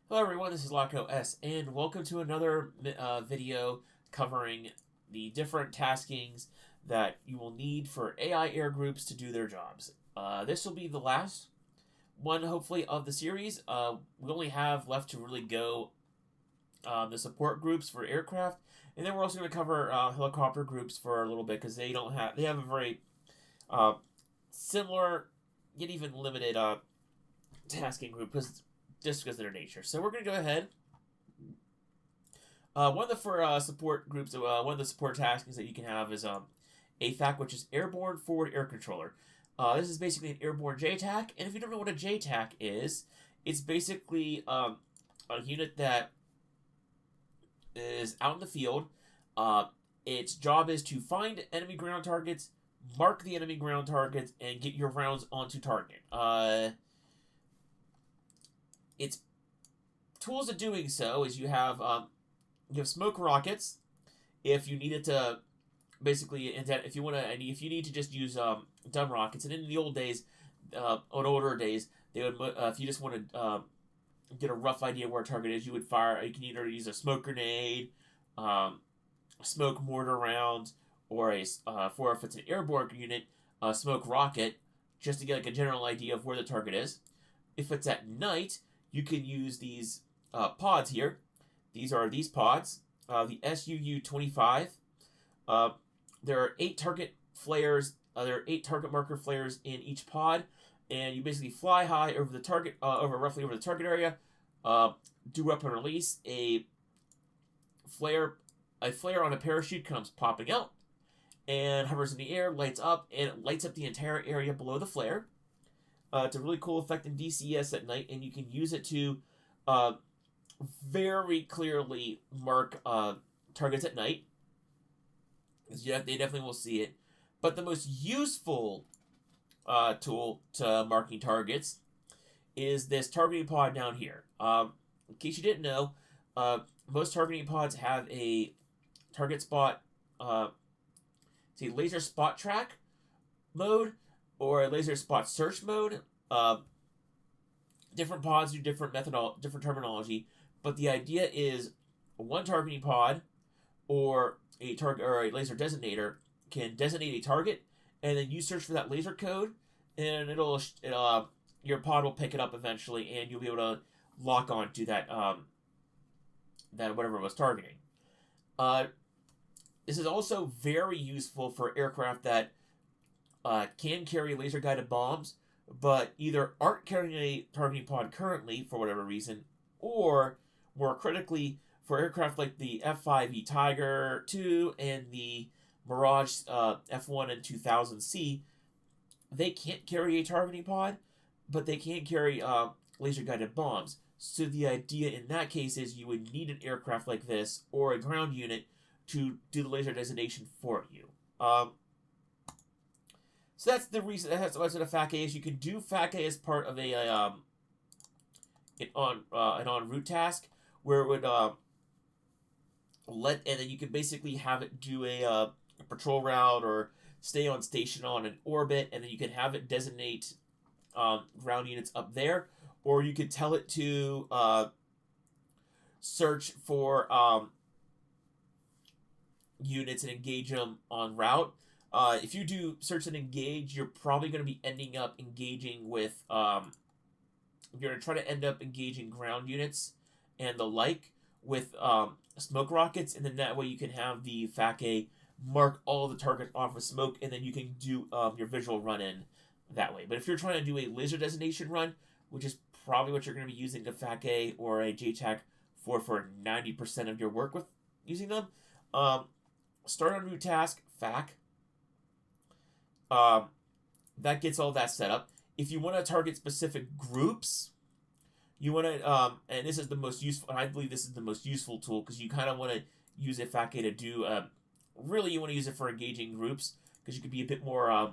Hello everyone, this is LockoS, and welcome to another video covering the different taskings that you will need for AI air groups to do their jobs. This will be the last one, hopefully, of the series. We only have left to really go the support groups for aircraft, and then we're also going to cover helicopter groups for a little bit because they have a very uh, similar yet even limited tasking group just because of their nature. So we're going to go ahead. One of the support groups, one of the support taskings that you can have is AFAC, which is Airborne Forward Air Controller. This is basically an airborne JTAC, and if you don't know what a JTAC is, it's basically a unit that is out in the field. Its job is to find enemy ground targets, mark the enemy ground targets, and get your rounds onto target. Its tools of doing so is you have smoke rockets. If you needed to, basically, if you need to just use dumb rockets, and in the old days, on older days, they would if you just want to get a rough idea where a target is, you would fire. You can either use a smoke grenade, smoke mortar round, or for if it's an airborne unit, a smoke rocket, just to get like a general idea of where the target is. If it's at night, you can use these pods here. These are these pods, the SUU-25. There are 8 target flares. There are 8 target marker flares in each pod, and you basically fly high over the target, roughly over the target area. Do weapon release. A flare on a parachute comes popping out, and hovers in the air, lights up, and it lights up the entire area below the flare. It's a really cool effect in DCS at night, and you can use it to very clearly mark targets at night. Yeah, they definitely will see it. But the most useful tool to marking targets is this targeting pod down here. In case you didn't know, most targeting pods have a target spot, laser spot track mode, or a laser spot search mode. Different pods do different terminology, but the idea is one targeting pod or a laser designator can designate a target, and then you search for that laser code, and your pod will pick it up eventually, and you'll be able to lock on to that whatever it was targeting. This is also very useful for aircraft that can carry laser guided bombs, but either aren't carrying a targeting pod currently for whatever reason, or more critically, for aircraft like the F-5E Tiger II and the Mirage F1 and 2000C, they can't carry a targeting pod, but they can carry laser guided bombs. So the idea in that case is you would need an aircraft like this or a ground unit to do the laser designation for you. So that's the reason. That's what a FAC is. You can do FAC as part of an en route task where it would and then you can basically have it do a patrol route or stay on station on an orbit, and then you can have it designate ground units up there, or you could tell it to search for units and engage them en route. If you do search and engage, you're probably going to be ending up engaging with you're going to try to end up engaging ground units and the like with smoke rockets, and then that way you can have the FAC-A mark all the targets off with smoke, and then you can do your visual run-in that way. But if you're trying to do a laser designation run, which is probably what you're going to be using the FAC-A or a JTAC for 90% of your work with using them, start on route task, FAC. That gets all that set up. If you want to target specific groups, you want to, and this is the most useful, and I believe this is the most useful tool, because you kind of want to use a FAC-A to do, really you want to use it for engaging groups, because you can be a bit more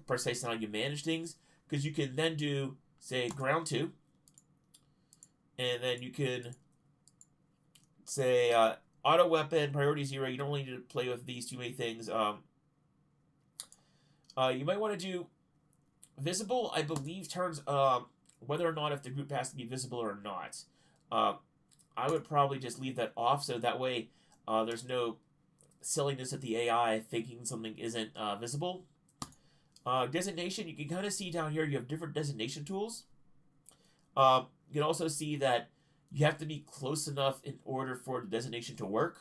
precise on how you manage things, because you can then do, say, ground 2, and then you can say auto weapon, priority 0, you don't need to play with these too many things. You might want to do visible, I believe, turns whether or not if the group has to be visible or not. I would probably just leave that off, so that way there's no silliness at the AI thinking something isn't visible. Designation, you can kind of see down here you have different designation tools. You can also see that you have to be close enough in order for the designation to work.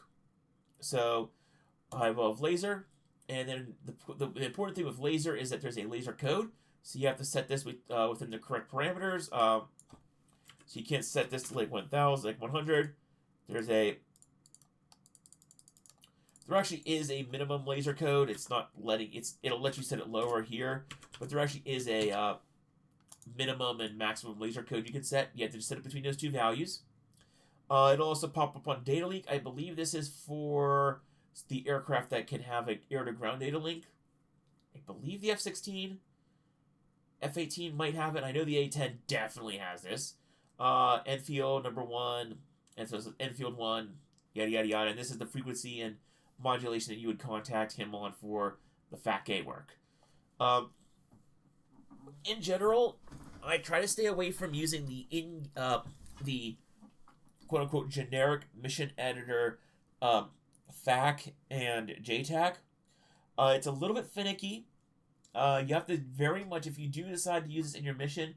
So I have laser, and then the important thing with laser is that there's a laser code. So you have to set this within the correct parameters. So you can't set this to like 1000, like 100. There actually is a minimum laser code. It's not it'll let you set it lower here, but there actually is a minimum and maximum laser code you can set. You have to just set it between those two values. It'll also pop up on data link. I believe this is for the aircraft that can have an air-to-ground data link. I believe the F-16, F-18 might have it. I know the A-10 definitely has this. Enfield number 1, and so it's Enfield 1, yada yada yada. And this is the frequency and modulation that you would contact him on for the FAC-A work. In general, I try to stay away from using the quote-unquote generic mission editor FAC and JTAC. It's a little bit finicky. You have to very much, if you do decide to use this in your mission,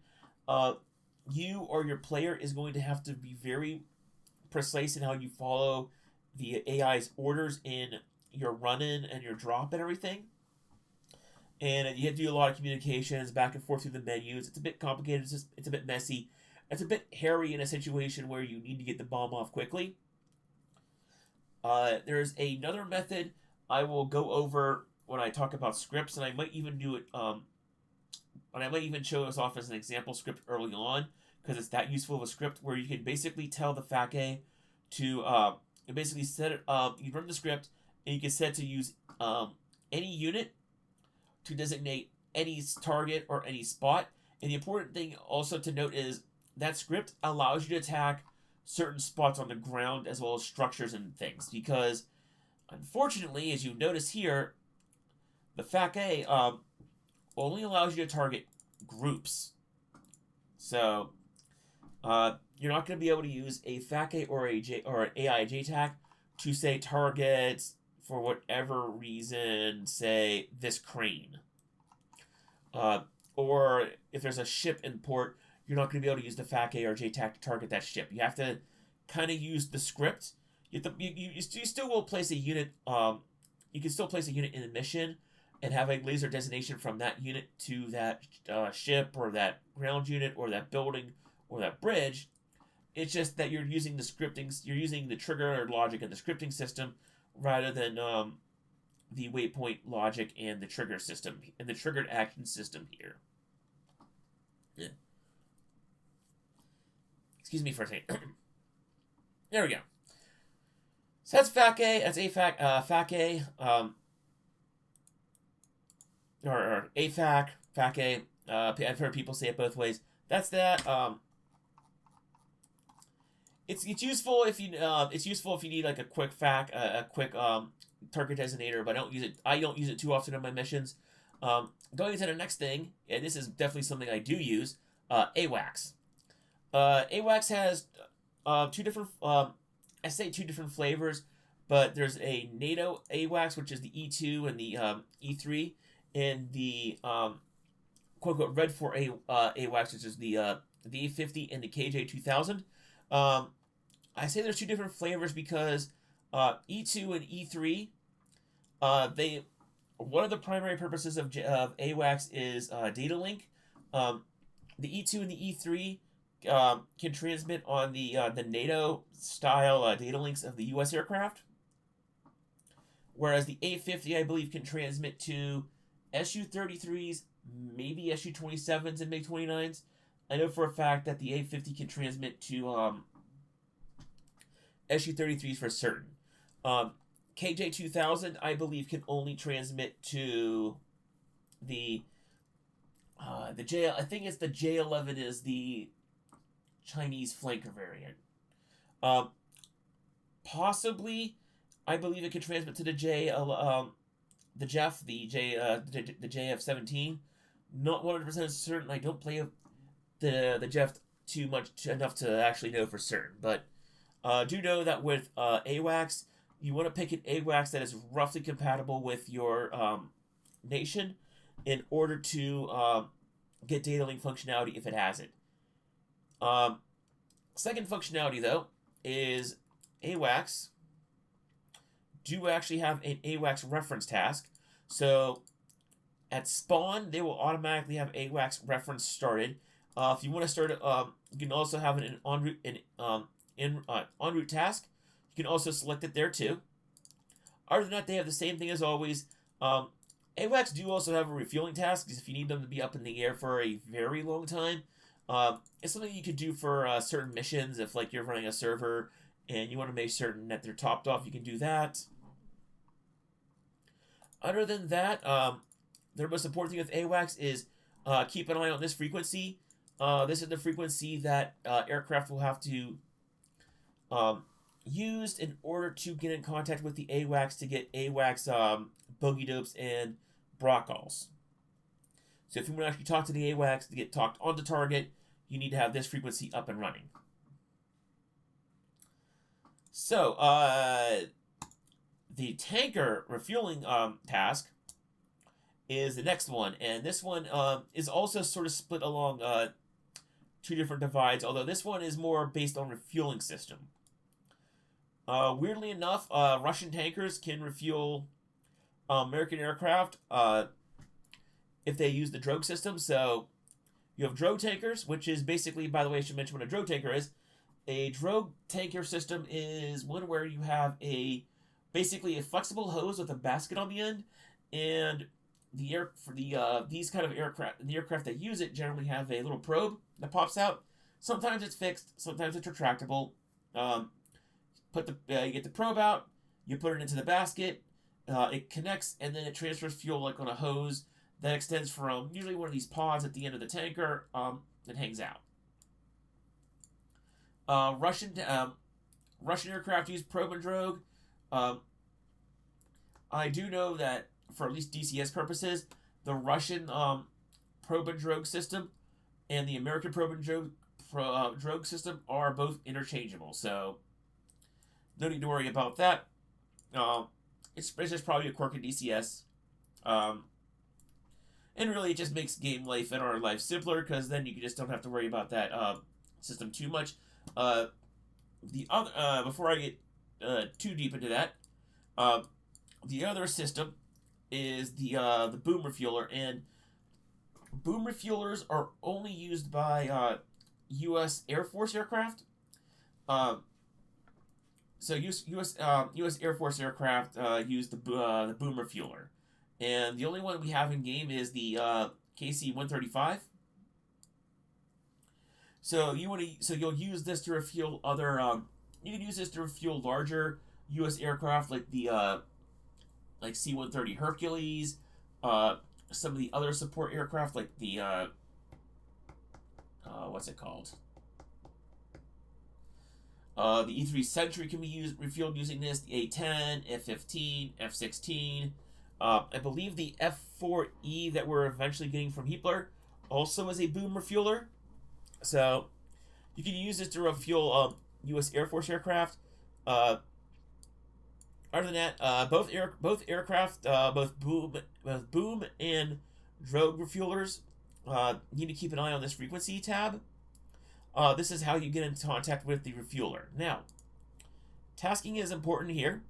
you or your player is going to have to be very precise in how you follow the AI's orders in your run-in and your drop and everything. And you have to do a lot of communications back and forth through the menus. It's a bit complicated. It's a bit messy. It's a bit hairy in a situation where you need to get the bomb off quickly. There's another method I will go over when I talk about scripts, and I might even do it, and I might even show this off as an example script early on, because it's that useful of a script where you can basically tell the FAC-A to basically set it up. You run the script, and you can set to use any unit to designate any target or any spot. And the important thing also to note is that script allows you to attack certain spots on the ground as well as structures and things, because unfortunately, as you notice here, the FAC-A only allows you to target groups. So you're not going to be able to use a FAC-A or an AI JTAC to say targets for whatever reason, say this crane. Or if there's a ship in port, you're not going to be able to use the FAC-A or JTAC to target that ship. You have to kind of use the script. You still will place a unit. You can still place a unit in a mission and have a laser designation from that unit to that ship or that ground unit or that building or that bridge. It's just that you're using the scripting. You're using the trigger logic and the scripting system rather than the waypoint logic and the trigger system and the triggered action system here. Yeah. Excuse me for a second. There we go. So that's FAC-A. That's FAC-A. Or AFAC, FAC-A. I've heard people say it both ways. That's that. It's useful if you need like a quick FAC, a quick target designator, but I don't use it too often in my missions. Going into the next thing, and this is definitely something I do use, AWACS. AWACS has two different flavors, but there's a NATO AWACS, which is the E2 and the E3, and the quote-unquote Red 4 AWACS, which is the A50 and the KJ2000. I say there's two different flavors because E2 and E3, one of the primary purposes of AWACS is data link. The E2 and the E3 can transmit on the NATO style data links of the U.S. aircraft, whereas the A50, I believe, can transmit to Su-33s, maybe Su-27s and MiG-29s. I know for a fact that the A50 can transmit to Su-33s for certain. KJ2000, I believe, can only transmit to the J. I think it's the J11 is the Chinese flanker variant. Possibly, I believe it can transmit to the JF17. Not 100% certain. I don't play the JF enough to actually know for certain, but do know that with AWACS, you want to pick an AWACS that is roughly compatible with your nation in order to get data link functionality if it has it. Second functionality, though, is AWACS do actually have an AWACS reference task. So at spawn, they will automatically have AWACS reference started. If you want to start it, you can also have an en route task. You can also select it there too. Other than that, they have the same thing as always. AWACS do also have a refueling task if you need them to be up in the air for a very long time. It's something you could do for certain missions. If like you're running a server and you want to make certain that they're topped off, you can do that. Other than that, the most important thing with AWACS is keep an eye on this frequency. This is the frequency that aircraft will have to use in order to get in contact with the AWACS to get AWACS bogey dopes and Brock calls. So if you want to actually talk to the AWACS to get talked on the target, you need to have this frequency up and running. So, the tanker refueling task is the next one, and this one is also sort of split along two different divides, although this one is more based on refueling system. Weirdly enough, Russian tankers can refuel American aircraft if they use the drogue system. So you have drogue tankers, which is basically, by the way, I should mention what a drogue tanker is. A drogue tanker system is one where you have basically a flexible hose with a basket on the end, and these kind of aircraft, the aircraft that use it generally have a little probe that pops out. Sometimes it's fixed, sometimes it's retractable. You get the probe out, you put it into the basket, it connects, and then it transfers fuel like on a hose that extends from usually one of these pods at the end of the tanker that hangs out. Russian aircraft use probe and drogue. I do know that for at least DCS purposes, the Russian probe and drogue system and the American probe and drogue system are both interchangeable. So no need to worry about that. It's just probably a quirk in DCS. And really, it just makes game life and our life simpler, because then you just don't have to worry about that system too much. Before I get too deep into that, the other system is the boom refueler, and boom refuelers are only used by U.S. Air Force aircraft. So U.S. Air Force aircraft use the boom refueler, and the only one we have in game is the KC-135. So you'll use this to refuel other. You can use this to refuel larger U.S. aircraft like the like C-130 Hercules, some of the other support aircraft like the what's it called? The E-3 Sentry can be refueled using this. The A-10, F-15, F-16. I believe the F-4E that we're eventually getting from Heapler also is a boom refueler. So you can use this to refuel U.S. Air Force aircraft. Other than that, both boom and drogue refuelers need to keep an eye on this frequency tab. This is how you get in contact with the refueler. Now, tasking is important here.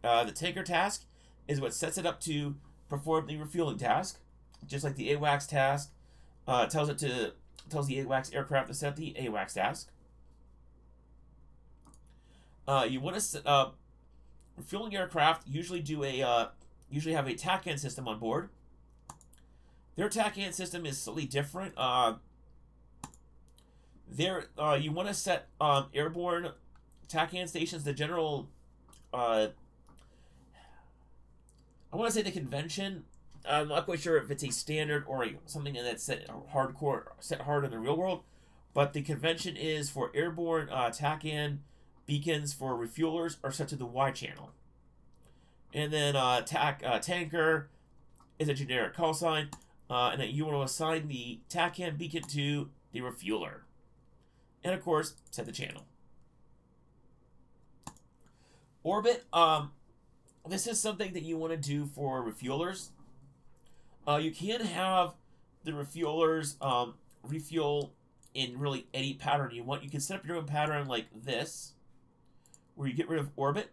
The tanker task is what sets it up to perform the refueling task, just like the AWACS task tells the AWACS aircraft to set the AWACS task. You want to refueling aircraft usually have a TACAN system on board. Their TACAN system is slightly different. You want to set airborne TACAN stations. The general, I want to say the convention. I'm not quite sure if it's a standard or something that's set hard in the real world, but the convention is for airborne TACAN beacons for refuelers are set to the Y channel, and then tanker is a generic call sign, and then you want to assign the TACAN beacon to the refueler. And of course, set the channel. Orbit, this is something that you want to do for refuelers. You can have the refuelers refuel in really any pattern you want. You can set up your own pattern like this, where you get rid of orbit,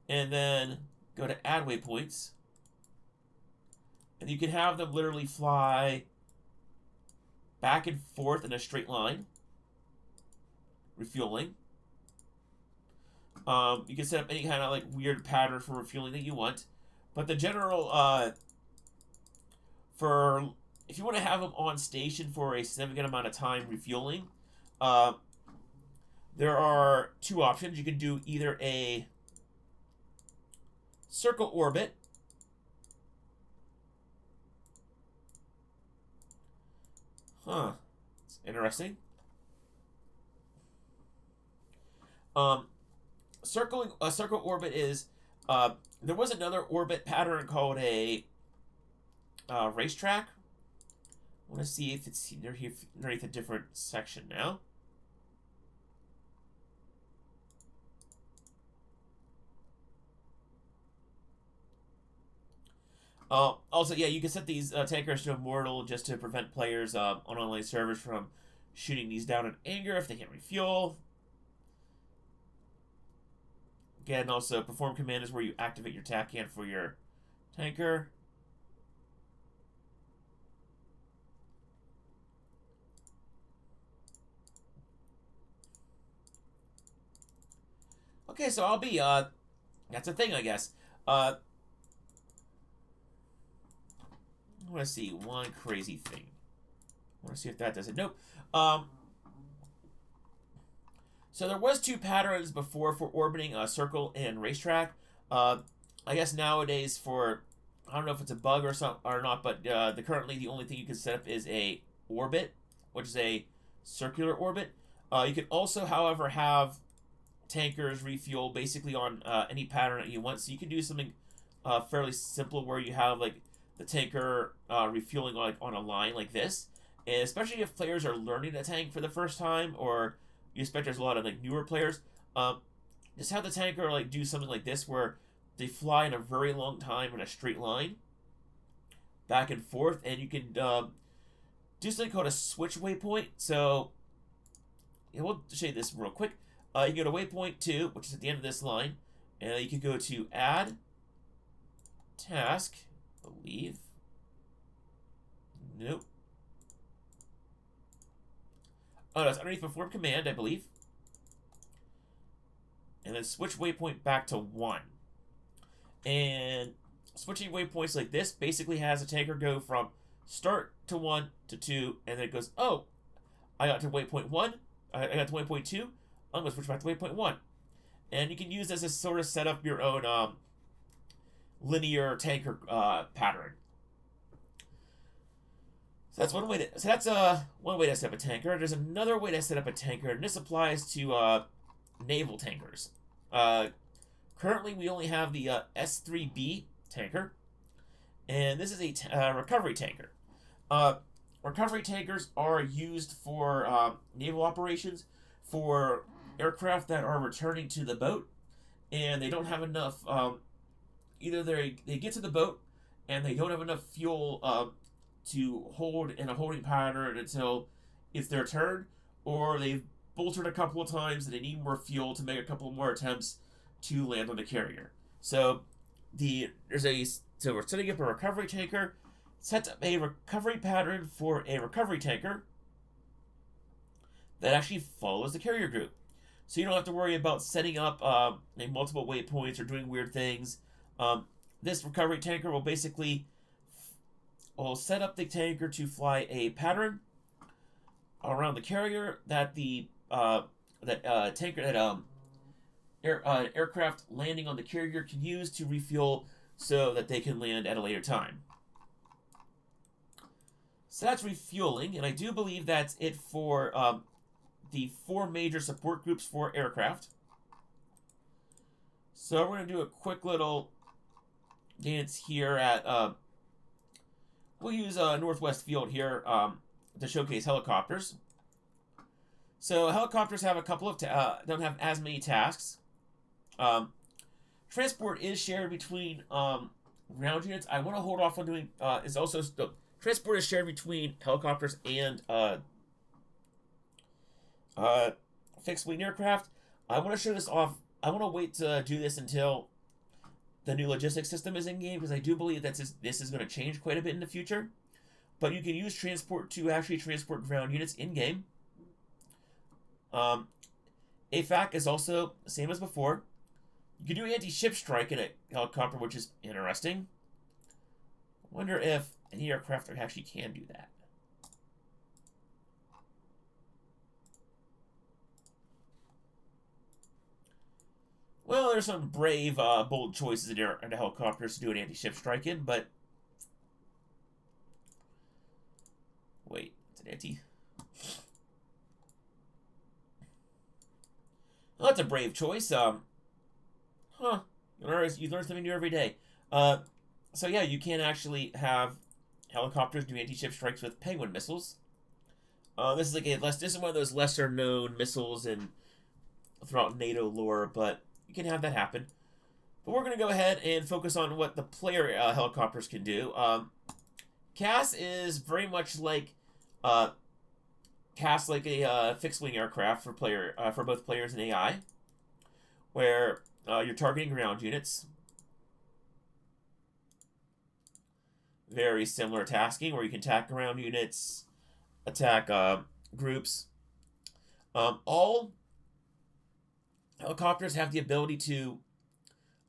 and then go to add waypoints, and you can have them literally fly back and forth in a straight line, refueling. You can set up any kind of like weird pattern for refueling that you want, but the general for if you want to have them on station for a significant amount of time refueling, there are two options. You can do either a circle orbit, it's interesting. A circle orbit is there was another orbit pattern called a racetrack. I want to see if it's underneath a different section now. Also, yeah, you can set these tankers to immortal just to prevent players on online servers from shooting these down in anger if they can't refuel. Again, also, perform command is where you activate your TACAN for your tanker. Okay, so I'll be, that's a thing, I guess. I want to see one crazy thing. I want to see if that does it. Nope. So there was two patterns before for orbiting circle and racetrack. I guess nowadays for, I don't know if it's a bug or something or not, but currently the only thing you can set up is a orbit, which is a circular orbit. You can also, however, have tankers refuel basically on any pattern that you want. So you can do something fairly simple where you have like the tanker refueling on a line like this, and especially if players are learning to tank for the first time, or you expect there's a lot of like newer players, just have the tanker like do something like this where they fly in a very long time in a straight line back and forth, and you can do something called a switch waypoint. So yeah, we'll show you this real quick. You can go to waypoint 2, which is at the end of this line, and you can go to add task, I believe. Nope. Oh, no, it's underneath perform command, I believe. And then switch waypoint back to 1. And switching waypoints like this basically has a tanker go from start to 1 to 2, and then it goes, oh, I got to waypoint 1, I got to waypoint 2, I'm going to switch back to waypoint 1. And you can use this as sort of set up your own linear tanker pattern. So that's one way to. So that's one way to set up a tanker. There's another way to set up a tanker, and this applies to naval tankers. Currently, we only have the S3B tanker, and this is a recovery tanker. Recovery tankers are used for naval operations for aircraft that are returning to the boat, and they don't have enough. Either they get to the boat and they don't have enough fuel to hold in a holding pattern until it's their turn, or they've bolted a couple of times and they need more fuel to make a couple more attempts to land on the carrier. So we're setting up a recovery tanker, sets up a recovery pattern for a recovery tanker that actually follows the carrier group. So you don't have to worry about setting up multiple waypoints or doing weird things. This recovery tanker will basically set up the tanker to fly a pattern around the carrier that the aircraft landing on the carrier can use to refuel so that they can land at a later time. So that's refueling, and I do believe that's it for the 4 major support groups for aircraft. So we're going to do a quick little dance here at, we'll use Northwest Field here. to showcase helicopters. So helicopters have a couple of don't have as many tasks. Transport is shared between ground units. I want to hold off on doing is also transport is shared between helicopters and fixed wing aircraft. I want to show this off. I want to wait to do this until the new logistics system is in game, because I do believe that this is going to change quite a bit in the future. But you can use transport to actually transport ground units in game. AFAC is also the same as before. You can do anti-ship strike in a helicopter, which is interesting. I wonder if any aircraft actually can do that. Well, there's some brave, bold choices in the helicopters to do an anti-ship strike in, but... Wait, it's an anti... Well, that's a brave choice. You learn something new every day. So yeah, you can actually have helicopters do anti-ship strikes with Penguin missiles. This is one of those lesser known missiles throughout NATO lore, but you can have that happen. But we're going to go ahead and focus on what the player helicopters can do. CAS is very much like CAS, like a fixed wing aircraft for both players and AI, where you're targeting ground units. Very similar tasking, where you can attack ground units, attack groups. All helicopters have the ability to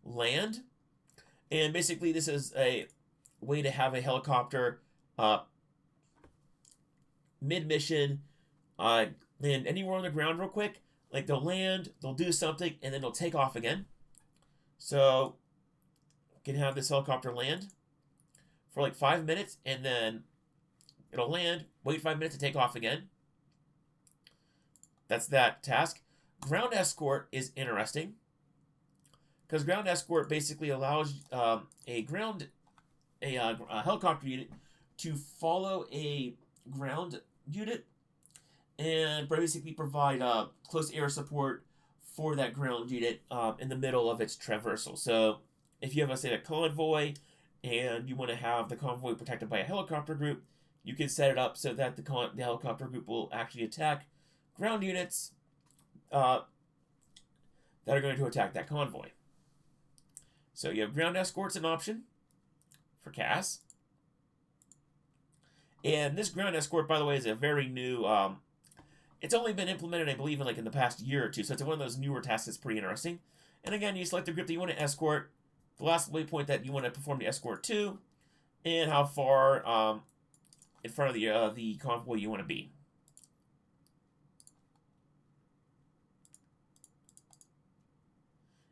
land, and basically this is a way to have a helicopter mid-mission land anywhere on the ground real quick. Like, they'll land, they'll do something, and then they'll take off again. So you can have this helicopter land for like 5 minutes, and then it'll land, wait 5 minutes to take off again. That's that task. Ground escort is interesting, because ground escort basically allows a helicopter unit to follow a ground unit and basically provide close air support for that ground unit in the middle of its traversal. So if you have, say, a convoy and you want to have the convoy protected by a helicopter group, you can set it up so that the helicopter group will actually attack ground units that are going to attack that convoy. So you have ground escorts an option for CAS. And this ground escort, by the way, is a very new... it's only been implemented, I believe, in the past year or two, so it's one of those newer tasks that's pretty interesting. And again, you select the group that you want to escort, the last waypoint that you want to perform the escort to, and how far in front of the convoy you want to be.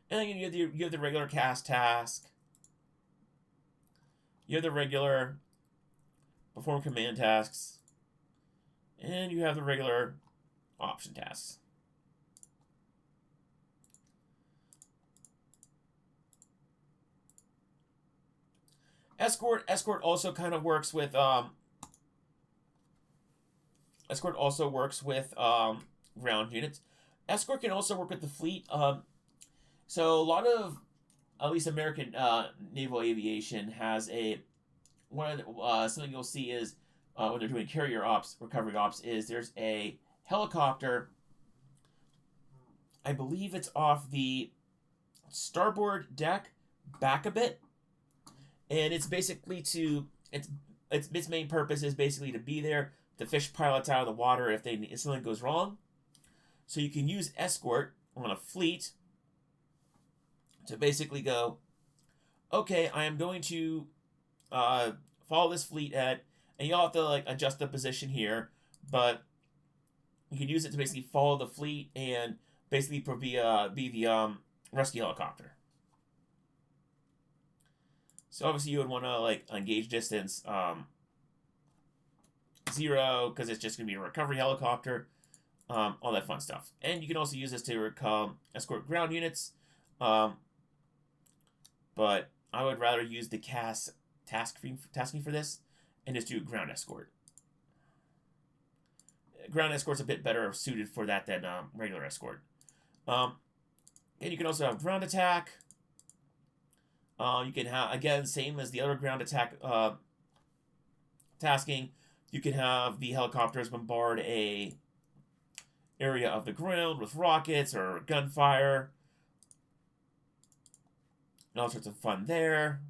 And then you have the regular CAS task. You have the regular perform command tasks. And you have the regular option tasks. Escort also kind of works with ground units. Escort can also work with the fleet. So a lot of, at least American naval aviation has something you'll see is when they're doing carrier ops, recovery ops, is there's a helicopter. I believe it's off the starboard deck back a bit, and it's basically its main purpose is basically to be there to fish pilots out of the water if something goes wrong. So you can use escort on a fleet to basically go, okay, I am going to follow this fleet and you'll have to adjust the position here, but you can use it to basically follow the fleet and basically be the rescue helicopter. So obviously you would want to engage distance 0, because it's just going to be a recovery helicopter, all that fun stuff. And you can also use this to escort ground units, but I would rather use the CAS tasking for this and just do ground escort. ground escort's a bit better suited for that than regular escort. And you can also have ground attack. You can have, again, same as the other ground attack tasking. You can have the helicopters bombard a area of the ground with rockets or gunfire. And all sorts of fun there.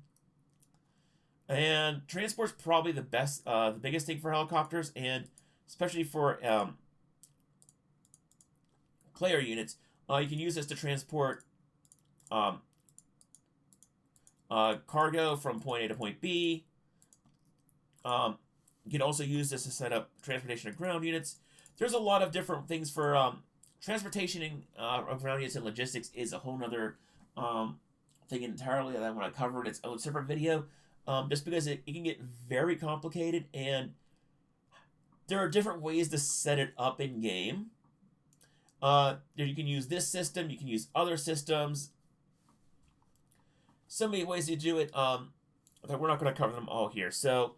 And transport's probably the best, the biggest thing for helicopters, and especially for player units. You can use this to transport cargo from point A to point B. You can also use this to set up transportation of ground units. There's a lot of different things for transportation of ground units, and logistics is a whole nother thing entirely that I want to cover in its own separate video. Just because it can get very complicated, and there are different ways to set it up in game. You can use this system, you can use other systems. So many ways to do it that we're not going to cover them all here. So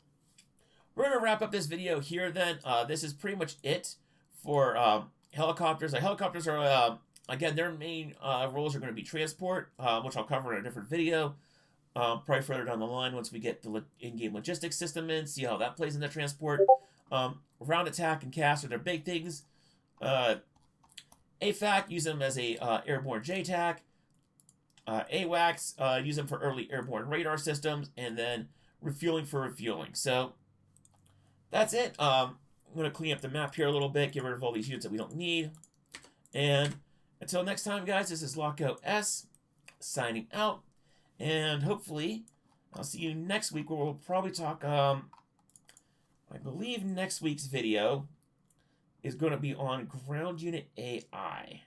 we're going to wrap up this video here then. This is pretty much it for helicopters. Helicopters are, again, their main roles are going to be transport, which I'll cover in a different video. Probably further down the line once we get the in-game logistics system in, see how that plays into transport. Round attack and cast are their big things. AFAC, use them as a airborne JTAC. AWACS, use them for early airborne radar systems, and then refueling for refueling. So that's it. I'm going to clean up the map here a little bit, get rid of all these units that we don't need. And until next time, guys, this is Locko S signing out. And hopefully, I'll see you next week, where we'll probably talk, I believe next week's video is going to be on ground unit AI.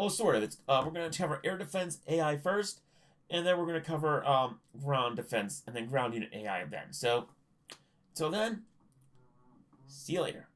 Sort of. It's we're going to cover air defense AI first, and then we're going to cover ground defense, and then ground unit AI then. So, until then, see you later.